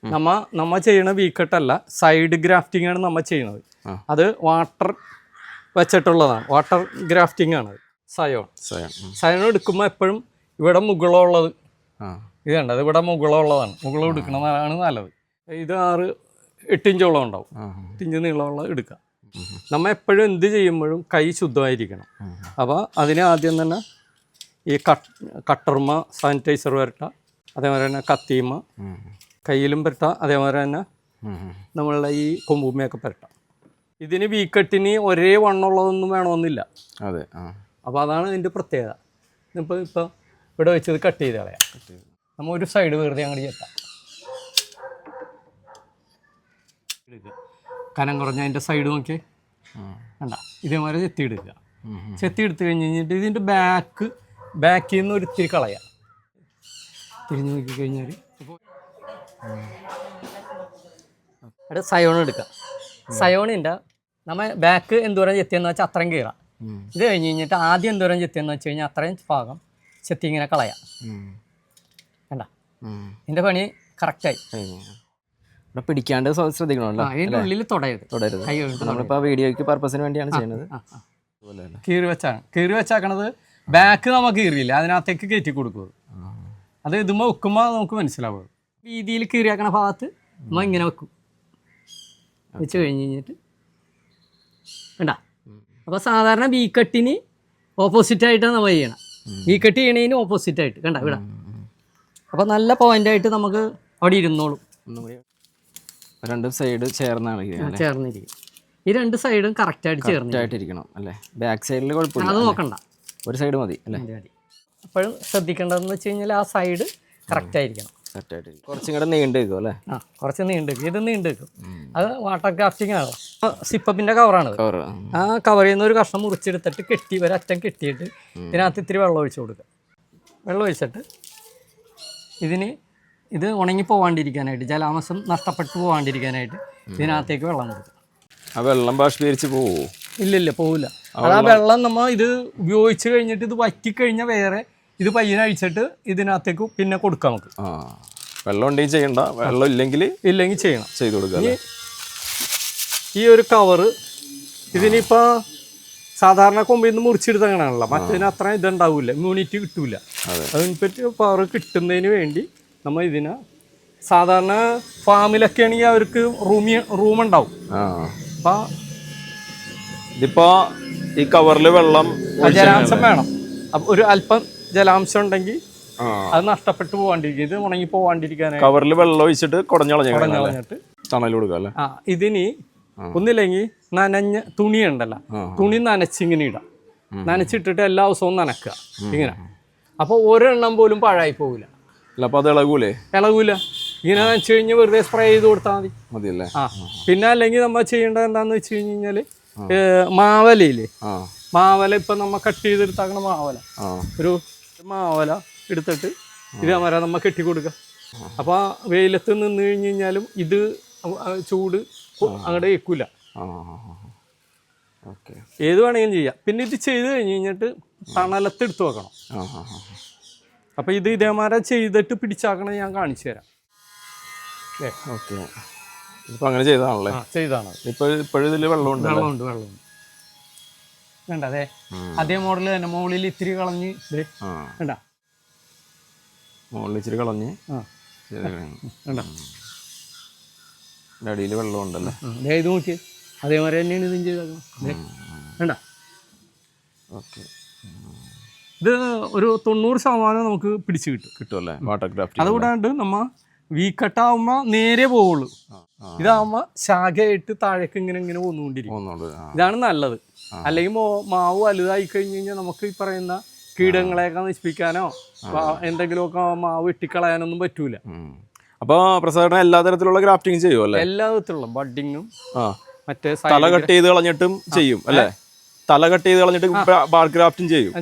നമ്മ ചെയ്യണ വീക്കട്ടല്ല, side grafting ആണ് നമ്മൾ ചെയ്യണത്. അത് വാട്ടർ വെച്ചിട്ടുള്ളതാണ്, വാട്ടർ ഗ്രാഫ്റ്റിംഗ് ആണ്. സയോൺ എടുക്കുമ്പോൾ എപ്പോഴും ഇവിടെ മുകളുള്ളത് ഇത് കണ്ടത്, ഇവിടെ മുകളുള്ളതാണ്, മുകളം എടുക്കണതാണ് നല്ലത്. ഇത് 6-8 ഇഞ്ചോളം ഉണ്ടാവും, 8 ഇഞ്ച് നീളമുള്ള എടുക്കാം. നമ്മൾ എപ്പോഴും എന്ത് ചെയ്യുമ്പോഴും കൈ ശുദ്ധമായിരിക്കണം. അപ്പോൾ അതിന് ആദ്യം തന്നെ ഈ കട്ടർമ സാനിറ്റൈസർ വരട്ട, അതേപോലെ തന്നെ കത്തിയമ്മ കയ്യിലും പുരട്ട, അതേപോലെ തന്നെ നമ്മളുടെ ഈ കൊമ്പുമ്മയൊക്കെ പുരട്ട. ഇതിന് വീക്കട്ടിന് ഒരേ വണ്ണമുള്ളതൊന്നും വേണമെന്നില്ല. അതെ. അപ്പോൾ അതാണ് ഇതിൻ്റെ പ്രത്യേകത. ഇപ്പോൾ ഇവിടെ വെച്ചത് കട്ട് ചെയ്ത് കളയാം. നമ്മൾ ഒരു സൈഡ് വെറുതെ അങ്ങോട്ട് ചെത്താം, കനം കുറഞ്ഞ അതിൻ്റെ സൈഡ് നോക്കി വേണ്ട, ഇതേമാതിരി ചെത്തിയെടുക്കുക. ചെത്തിയെടുത്ത് കഴിഞ്ഞിട്ട് ഇതിൻ്റെ ബാക്കിൽ നിന്ന് ഒരിത്തിരി കളയാം. തിരിഞ്ഞ് നോക്കി കഴിഞ്ഞാൽ അവിടെ സയോൺ എടുക്കുക. സയോണിൻ്റെ നമ്മൾ ബാക്ക് എന്തോരം ചെത്തിയെന്ന് വെച്ചാൽ അത്രയും കീറാം. ഇത് കഴിഞ്ഞ് കഴിഞ്ഞിട്ട് ആദ്യം എന്തോരം ചെത്തിയെന്ന് വെച്ച് കഴിഞ്ഞാൽ അത്രയും ഭാഗം ചെത്തി ഇങ്ങനെ കളയാം. വേണ്ട, ഇതിൻ്റെ പണി കറക്റ്റായി. ഇവിടെ പിടിക്കാണ്ട് ശ്രദ്ധിക്കണമല്ലോ, അതിൻ്റെ ഉള്ളിൽ തൊടരുത്. നമ്മളിപ്പോൾ വീഡിയോയ്ക്ക് പർപ്പസിന് വേണ്ടിയാണ് ചെയ്യുന്നത്. കീറി വെച്ചാക്കണത് ബാക്ക് നമുക്ക് കീറിയില്ല, അതിനകത്തേക്ക് കയറ്റി കൊടുക്കും. അത് ഇതുമ്പോൾ വെക്കുമ്പോൾ നമുക്ക് മനസ്സിലാവും. രീതിയിൽ കീറിയാക്കണ ഭാഗത്ത് നമ്മൾ ഇങ്ങനെ വെക്കും. വെച്ച് കഴിഞ്ഞ് കഴിഞ്ഞിട്ട് വേണ്ട. അപ്പോൾ സാധാരണ വീക്കട്ടിന് ഓപ്പോസിറ്റായിട്ടാണ് നമ്മൾ ചെയ്യണം. വീക്കട്ട് ചെയ്യണതിന് ഓപ്പോസിറ്റായിട്ട് കണ്ട ഇവിടെ. അപ്പോൾ നല്ല പോയിൻ്റായിട്ട് നമുക്ക് അവിടെ ഇരുന്നോളും. രണ്ട് സൈഡ് ചേർന്നിരിക്കും. ഈ രണ്ട് സൈഡും കറക്റ്റായിട്ട് ചേർന്നിരിക്കണം അല്ലേ? ബാക്ക് സൈഡിൽ കുഴപ്പമില്ല, അത് നോക്കണ്ട, ഒരു സൈഡ് മതി അല്ലേ? അപ്പോഴും ശ്രദ്ധിക്കേണ്ടതെന്ന് വെച്ച് കഴിഞ്ഞാൽ ആ സൈഡ് കറക്റ്റായിരിക്കണം. കുറച്ചും കൂടെ നീണ്ടു വെക്കും അല്ലേ? കുറച്ച് നീണ്ടു വെക്കും. ഇത് നീണ്ടു വെക്കും. അത് വാട്ടർ ഗ്രാഫ്റ്റിംഗ് ആണ്. സിപ്പപ്പിൻ്റെ കവറാണ്. ആ കവറിൽ നിന്ന് ഒരു കഷ്ണം മുറിച്ചെടുത്തിട്ട് ഒരറ്റം കെട്ടിയിട്ട് ഇതിനകത്ത് ഇത്തിരി വെള്ളം ഒഴിച്ച് കൊടുക്കുക. വെള്ളം ഒഴിച്ചിട്ട് ഇത് ഉണങ്ങി പോകാണ്ടിരിക്കാനായിട്ട്, ജലാംശം നഷ്ടപ്പെട്ടു പോകാണ്ടിരിക്കാനായിട്ട് ഇതിനകത്തേക്ക് വെള്ളം കൊടുക്കുക. ആ വെള്ളം ബാഷ്പീകരിച്ച് പോവോ? ഇല്ല, പോവില്ല. അത് ആ വെള്ളം നമ്മൾ ഇത് ഉപയോഗിച്ച് കഴിഞ്ഞിട്ട് ഇത് വറ്റിക്കഴിഞ്ഞാൽ വേറെ ഇത് പയ്യനെ അഴിച്ചിട്ട് ഇതിനകത്തേക്ക് പിന്നെ കൊടുക്കാം നമുക്ക്. വെള്ളം ഉണ്ടെങ്കിൽ ചെയ്യണ്ട, വെള്ളം ഇല്ലെങ്കിൽ ചെയ്യണം, ചെയ്ത് കൊടുക്കാം. ഈ ഒരു കവറ് ഇതിനിപ്പോൾ സാധാരണ കൊമ്പിൽ നിന്ന് മുറിച്ചെടുത്തങ്ങനെയാണല്ലോ, മറ്റതിന് അത്ര ഇതുണ്ടാവില്ല, ഇമ്മ്യൂണിറ്റി കിട്ടൂല. അതിനെപ്പറ്റി പവർ കിട്ടുന്നതിന് വേണ്ടി നമ്മൾ ഇതിനെ സാധാരണ ഫാമിലൊക്കെ ആണെങ്കിൽ അവർക്ക് റൂമുണ്ടാവും. അപ്പം ഇതിപ്പോൾ ഈ കവറിൽ വെള്ളം ജലാംശം വേണം. അപ്പം ഒരു അല്പം ജലാംശം ഉണ്ടെങ്കിൽ അത് നഷ്ടപ്പെട്ടു പോകാണ്ടിരിക്കും, ഇത് ഉണങ്ങി പോകാണ്ടിരിക്കാനായി കവറിൽ വെള്ളം ഒഴിച്ചിട്ട് കുടഞ്ഞളഞ്ഞിട്ട് തണൽ കൊടുക്കുക അല്ലേ? ഇതിന് ഒന്നില്ലെങ്കിൽ നനഞ്ഞ തുണി ഉണ്ടല്ലോ, തുണി നനച്ചിങ്ങനെ ഇടാം. നനച്ചിട്ടിട്ട് എല്ലാ ദിവസവും നനക്കുക ഇങ്ങനെ. അപ്പോൾ ഒരെണ്ണം പോലും പാഴായി പോകില്ല. അപ്പോൾ അത് ഇളകൂല. ഇങ്ങനെ നനച്ചു കഴിഞ്ഞാൽ വെറുതെ സ്പ്രേ ചെയ്ത് കൊടുത്താൽ മതിയല്ലേ? പിന്നെ അല്ലെങ്കിൽ നമ്മൾ ചെയ്യേണ്ടത് എന്താണെന്ന് വെച്ച് കഴിഞ്ഞ് കഴിഞ്ഞാൽ മാവലയില്ലേ, മാവല ഇപ്പം നമ്മൾ കട്ട് ചെയ്തെടുത്താക്കണ മാവല, ഒരു മാവല എടുത്തിട്ട് ഇതേമാതിരി നമ്മൾ കെട്ടി കൊടുക്കുക. അപ്പോൾ വെയിലത്ത് നിന്ന് കഴിഞ്ഞ് കഴിഞ്ഞാലും ഇത് ചൂട് അങ്ങോട്ട് ഏൽക്കൂല. ഏത് വേണമെങ്കിലും ചെയ്യാം. പിന്നെ ഇത് ചെയ്ത് കഴിഞ്ഞ് കഴിഞ്ഞിട്ട് തണലത്ത് എടുത്ത് വെക്കണം. അപ്പോൾ ഇത് ഇതേമാതിരി ചെയ്തിട്ട് പിടിച്ചാക്കണത് ഞാൻ കാണിച്ചു തരാം. ഓക്കെ, ഇപ്പം അങ്ങനെ ചെയ്തതാണല്ലേ? ചെയ്താണ്. ഇപ്പോഴും ഇതിൽ വെള്ളമുണ്ട്. വേണ്ട, അതെ അതേ മോഡൽ തന്നെ. മുകളിൽ ഇത്തിരി കളഞ്ഞ് വേണ്ട, മുകളിൽ ഇച്ചിരി കളഞ്ഞ് വേണ്ട, അടിയിൽ വെള്ളമുണ്ടല്ലേ? ഇത് നോക്കി അതേമാതിരി തന്നെയാണ് ഇതും ചെയ്തേക്കണം. വേണ്ട, ഓക്കെ. ഇത് ഒരു 90% നമുക്ക് പിടിച്ച് കിട്ടുമല്ലേ വാട്ടർ ഗ്രാഫ്റ്റിംഗ്? അതുകൂടാണ്ട് നമ്മൾ വീക്കട്ടാവുമ്പോൾ നേരെ പോവുള്ളൂ. ഇതാവുമ്പോൾ ശാഖയായിട്ട് താഴേക്ക് ഇങ്ങനെ പോന്നുകൊണ്ടിരിക്കും. ഇതാണ് നല്ലത്. അല്ലെങ്കിൽ മാവ് വലുതായി കഴിഞ്ഞ് കഴിഞ്ഞാൽ നമുക്ക് ഈ പറയുന്ന കീടങ്ങളെയൊക്കെ നശിപ്പിക്കാനോ എന്തെങ്കിലുമൊക്കെ മാവ് വെട്ടിക്കളയാനൊന്നും പറ്റൂല. അപ്പോൾ പ്രസാദ് എല്ലാ തരത്തിലുള്ള ഗ്രാഫ്റ്റിംഗ് ചെയ്യുമല്ലേ? എല്ലാ തരത്തിലുള്ള ബഡിങ്ങും മറ്റേ തല കട്ട് ചെയ്ത് കളഞ്ഞിട്ടും ചെയ്യും അല്ലേ? തല കട്ട് ചെയ്ത് കളഞ്ഞിട്ട് ബാർ ഗ്രാഫ്റ്റിംഗ് ചെയ്യും.